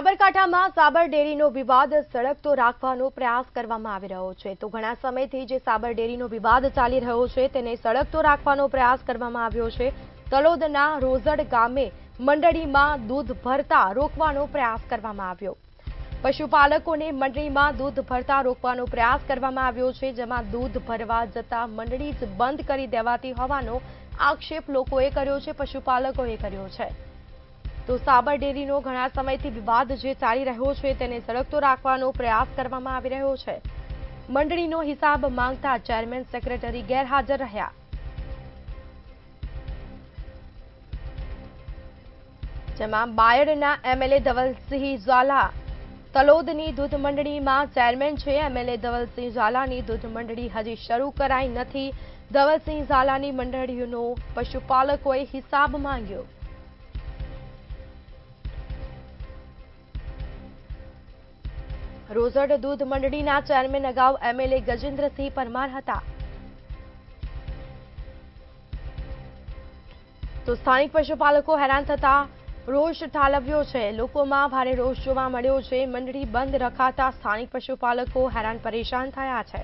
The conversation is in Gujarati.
સાબરકાંઠામાં સાબર ડેરીનો વિવાદ સળગતો રાખવાનો પ્રયાસ કરવામાં આવી રહ્યો છે તો ઘણા સમયથી જે સાબર ડેરીનો વિવાદ ચાલી રહ્યો છે તેને સળગતો રાખવાનો પ્રયાસ કરવામાં આવ્યો છે। તલોદના રોઝડ ગામે મંડળીમાં દૂધ ભરતા રોકવાનો પ્રયાસ કરવામાં આવ્યો। પશુપાલકોને મંડળીમાં દૂધ ભરતા રોકવાનો પ્રયાસ કરવામાં આવ્યો છે, જેમાં દૂધ ભરવા જતા મંડળી જ બંધ કરી દેવાતી હોવાનો આક્ષેપ લોકોએ કર્યો છે, પશુપાલકોએ કર્યો છે। તો સાબર ડેરીનો ઘણા સમયથી વિવાદ જે ચાલી રહ્યો છે તેને સળગતો રાખવાનો પ્રયાસ કરવામાં આવી રહ્યો છે। મંડળીનો હિસાબ માંગતા ચેરમેન સેક્રેટરી ગેરહાજર રહ્યા। જેમાં બાયડના એમએલએ ધવલસિંહ ઝાલા તલોદની દૂધ મંડળીમાં ચેરમેન છે। એમએલએ ધવલસિંહ ઝાલાની દૂધ મંડળી હજી શરૂ કરાઈ નથી। ધવલસિંહ ઝાલાની મંડળીનો પશુપાલકોએ હિસાબ માંગ્યો। રોઝડ દૂધ મંડળીના ચેરમેન અગાઉ એમએલએ ગજેન્દ્રસિંહ પરમાર હતા। તો સ્થાનિક પશુપાલકો હેરાન થતા રોષ ઠાલવ્યો છે। લોકોમાં ભારે રોષ જોવા મળ્યો છે। મંડળી બંધ રખાતા સ્થાનિક પશુપાલકો હેરાન પરેશાન થયા છે।